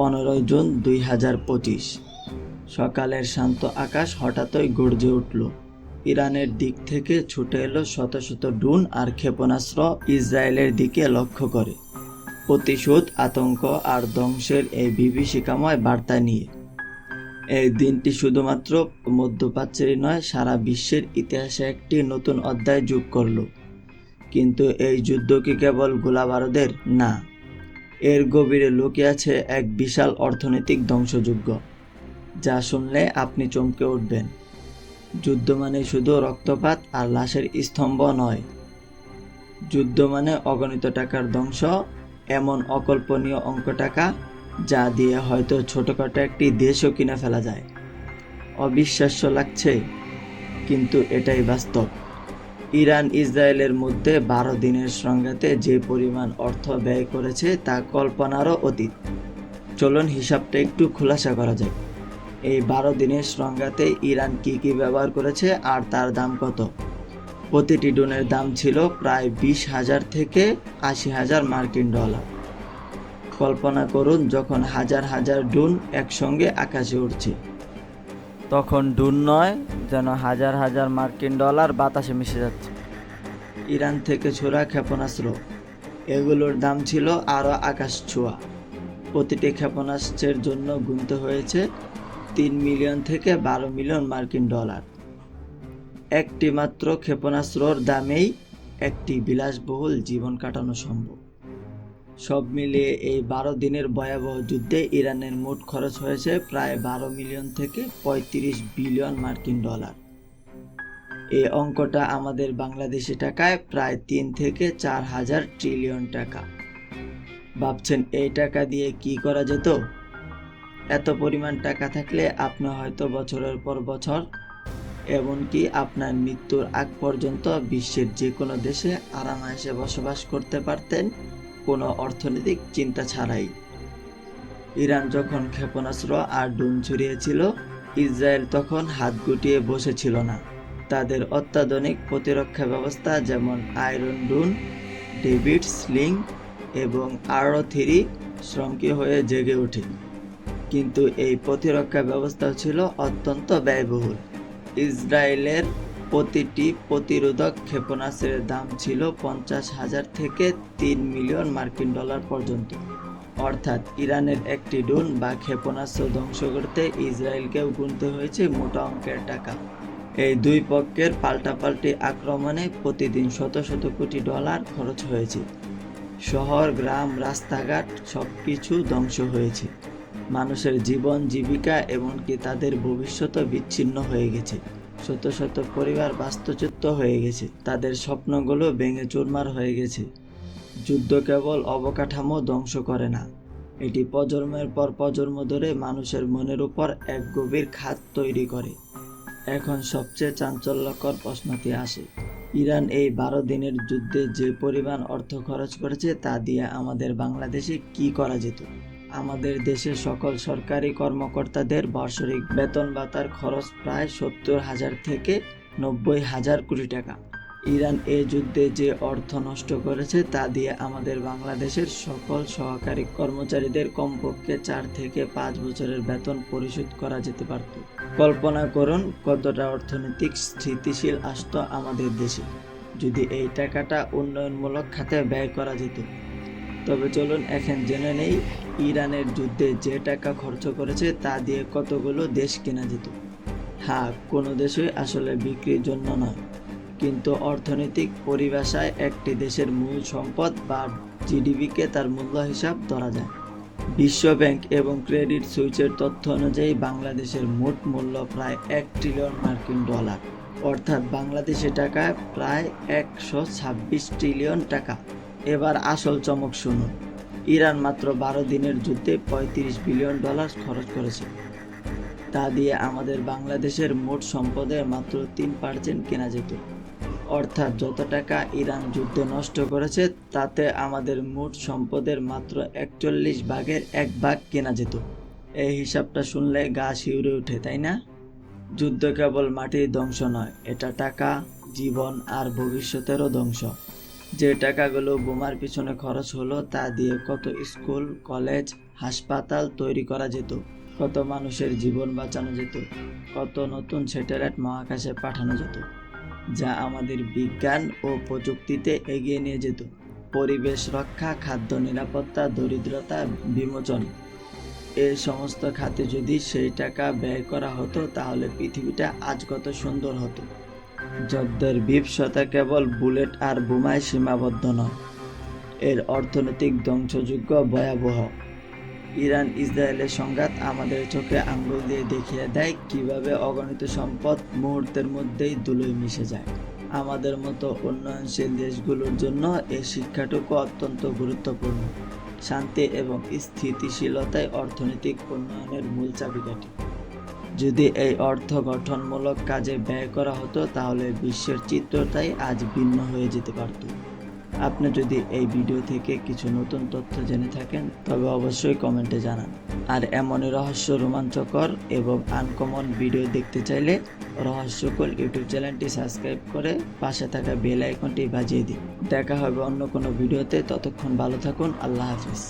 15 June 2025। সকালের শান্ত আকাশ হঠাৎই গর্জে উঠল। ইরানের দিক থেকে ছুটে এলো শত শত ড্রোন আর ক্ষেপণাস্ত্র ইসরায়েলের দিকে লক্ষ্য করে, প্রতিশোধ, আতঙ্ক আর ধ্বংসের এই বিভীষিকাময় বার্তা নিয়ে। এই দিনটি শুধুমাত্র মধ্যপ্রাচ্যেরই নয়, সারা বিশ্বের ইতিহাসে একটি নতুন অধ্যায় যোগ করল। কিন্তু এই যুদ্ধ কি কেবল গোলাবারুদের? না, এর গভীরে লুকিয়ে আছে এক বিশাল অর্থনৈতিক ধ্বংসযজ্ঞ, যা শুনলে আপনি চমকে উঠবেন। যুদ্ধ মানে শুধু রক্তপাত আর লাশের স্তম্ভ নয়। যুদ্ধ মানে অগণিত টাকার ধ্বংস, এমন অকল্পনীয় অঙ্ক টাকা যা দিয়ে হয়তো ছোটখাটো একটি দেশও কিনে ফেলা যায়। অবিশ্বাস্য লাগছে, কিন্তু এটাই বাস্তব। ইরান ইসরায়েলের মধ্যে 12 দিনের সংঘাতে যে পরিমাণ অর্থ ব্যয় করেছে তা কল্পনারও অতীত। চলুন হিসাবটা একটু খোলাসা করা যায়। এই 12 দিনের সংঘাতে ইরান কি ব্যবহার করেছে আর তার দাম কত? প্রতিটি ড্রোনের দাম ছিল প্রায় 20,000 থেকে 80,000 মার্কিন ডলার। কল্পনা করুন, যখন হাজার হাজার ড্রোন একসঙ্গে আকাশে উঠছে, তখন ড্রোন নয়, যেন হাজার হাজার মার্কিন ডলার বাতাসে মিশে যাচ্ছে। ইরান থেকে ছোড়া ক্ষেপণাস্ত্র, এগুলোর দাম ছিল আরও আকাশ ছোঁয়া। প্রতিটি ক্ষেপণাস্ত্রের জন্য গুনতে হয়েছে 3 মিলিয়ন থেকে 12 মিলিয়ন মার্কিন ডলার। একটি মাত্র ক্ষেপণাস্ত্রর দামেই একটি বিলাসবহুল জীবন কাটানো সম্ভব। সব মিলিয়ে এই 12 দিনের ভয়াবহ যুদ্ধে ইরানের মোট খরচ হয়েছে প্রায় 12 মিলিয়ন থেকে 35 বিলিয়ন মার্কিন ডলার। এই অঙ্কটা আমাদের বাংলাদেশি টাকায় প্রায় 3 থেকে 4 হাজার ট্রিলিয়ন টাকা। ভাবছেন এই টাকা দিয়ে কি করা যেত? এত পরিমাণ টাকা থাকলে আপনি হয়তো বছরের পর বছর, এমনকি আপনার মৃত্যুর আগ পর্যন্ত বিশ্বের যে কোনো দেশে আরামায়েশে বসবাস করতে পারতেন, কোনো অর্থনৈতিক চিন্তা ছাড়াই। ইরান যখন ক্ষেপণাস্ত্র আর ড্রোন ছড়িয়েছিল, ইসরায়েল তখন হাত গুটিয়ে বসেছিল না। তাদের অত্যাধুনিক প্রতিরক্ষা ব্যবস্থা যেমন আয়রন ডোম, ডেভিড স্লিং এবং আরও 3 শ্রমকী হয়ে জেগে ওঠে। কিন্তু এই প্রতিরক্ষা ব্যবস্থাও ছিল অত্যন্ত ব্যয়বহুল। ইসরায়েলের প্রতিটি প্রতিরোধক ক্ষেপণাস্ত্রের দাম ছিল 50,000 থেকে 3 মিলিয়ন মার্কিন ডলার পর্যন্ত। অর্থাৎ ইরানের একটি ড্রোন বা ক্ষেপণাস্ত্র ধ্বংস করতে ইসরায়েলকেও গুনতে হয়েছে মোটা অঙ্কের টাকা। এই দুই পক্ষের পাল্টাপাল্টি আক্রমণে প্রতিদিন শত শত কোটি ডলার খরচ হয়েছে। শহর, গ্রাম, রাস্তাঘাট সবকিছু ধ্বংস হয়েছে। মানুষের জীবন, জীবিকা, এমনকি তাদের ভবিষ্যৎও বিচ্ছিন্ন হয়ে গেছে। শত শত পরিবার বাস্তুচ্যুত হয়ে গেছে, তাদের স্বপ্নগুলো ভেঙে চুরমার হয়ে গেছে। যুদ্ধ কেবল অবকাঠামো ধ্বংস করে না, এটি প্রজন্মের পর প্রজন্ম ধরে মানুষের মনের উপর এক গভীর খাত তৈরি করে। এখন সবচেয়ে চাঞ্চল্যকর প্রশ্নটি আসে, ইরান এই 12 দিনের যুদ্ধে যে পরিমাণ অর্থ খরচ করেছে তা দিয়ে আমাদের বাংলাদেশে কি করা যেত? আমাদের দেশের সকল সরকারি কর্মকর্তাদের বার্ষিক বেতন ভাতার খরচ প্রায় 70,000 থেকে 90,000 কোটি টাকা। ইরান এই যুদ্ধে যে অর্থ নষ্ট করেছে তা দিয়ে আমাদের বাংলাদেশের সকল সহকারী কর্মচারীদের কমপক্ষে 4 থেকে 5 বছরের বেতন পরিশোধ করা যেতে পারত। কল্পনা করুন কতটা অর্থনৈতিক স্থিতিশীল আসতো আমাদের দেশে যদি এই টাকাটা উন্নয়নমূলক খাতে ব্যয় করা যেত। তবে চলুন এখন জেনে নেই, ইরানের যুদ্ধে যে টাকা খরচ করেছে তা দিয়ে কতগুলো দেশ কেনা যেত। হ্যাঁ, কোনো দেশই আসলে বিক্রির জন্য নয়, কিন্তু অর্থনৈতিক পরিভাষায় একটি দেশের মূল সম্পদ বা জিডিপিকে তার মূল্য হিসাব ধরা যায়। বিশ্ব ব্যাংক এবং ক্রেডিট সুইচের তথ্য অনুযায়ী বাংলাদেশের মোট মূল্য প্রায় 1 ট্রিলিয়ন মার্কিন ডলার, অর্থাৎ বাংলাদেশি টাকায় প্রায় 126 ট্রিলিয়ন টাকা। এবার আসল চমক শুনুন, ইরান মাত্র 12 দিনের যুদ্ধে 35 বিলিয়ন ডলার খরচ করেছে। তা দিয়ে আমাদের বাংলাদেশের মোট সম্পদের মাত্র 3% কেনা যেত। অর্থাৎ যত টাকা ইরান যুদ্ধে নষ্ট করেছে তাতে আমাদের মোট সম্পদের মাত্র 41 ভাগের 1 ভাগ কেনা যেত। এই হিসাবটা শুনলে গা শিউরে ওঠে, তাই না? যুদ্ধ কেবল মাটির ধ্বংস নয়, এটা টাকা, জীবন আর ভবিষ্যতেরও ধ্বংস। যে টাকাগুলো বোমার পিছনে খরচ হলো তা দিয়ে কত স্কুল, কলেজ, হাসপাতাল তৈরি করা যেত, কত মানুষের জীবন বাঁচানো যেত, কত নতুন স্যাটেলাইট মহাকাশে পাঠানো যেত, যা আমাদের বিজ্ঞান ও প্রযুক্তিতে এগিয়ে নিয়ে যেত। পরিবেশ রক্ষা, খাদ্য নিরাপত্তা, দরিদ্রতা বিমোচন, এই সমস্ত খাতে যদি সেই টাকা ব্যয় করা হতো তাহলে পৃথিবীটা আজ কত সুন্দর হতো। যুদ্ধের বিভৎসতা কেবল বুলেট আর বোমায় সীমাবদ্ধ নয়, এর অর্থনৈতিক ধ্বংসযজ্ঞ ভয়াবহ। ইরান ইসরায়েলের সংঘাত আমাদের চোখে আঙ্গুল দিয়ে দেখিয়ে দেয় কিভাবে অগণিত সম্পদ মুহূর্তের মধ্যেই ধুলোয় মিশে যায়। আমাদের মতো উন্নয়নশীল দেশগুলোর জন্য এই শিক্ষাটুকু অত্যন্ত গুরুত্বপূর্ণ। শান্তি এবং স্থিতিশীলতাই অর্থনৈতিক উন্নয়নের মূল চাবিকাঠি। যদি এই অর্থ গঠনমূলক কাজে ব্যয় করা হতো তাহলে বিশ্বের চিত্রটাই আজ ভিন্ন হয়ে যেতে পারত। আপনি যদি এই ভিডিও থেকে কিছু নতুন তথ্য জেনে থাকেন তবে অবশ্যই কমেন্টে জানান। আর এমনই রহস্য, রোমাঞ্চকর এবং আনকমন ভিডিও দেখতে চাইলে রহস্যকর ইউটিউব চ্যানেলটি সাবস্ক্রাইব করে পাশে থাকা বেল আইকনটি বাজিয়ে দিন। দেখা হবে অন্য কোনো ভিডিওতে, ততক্ষণ ভালো থাকুন। আল্লাহ হাফিজ।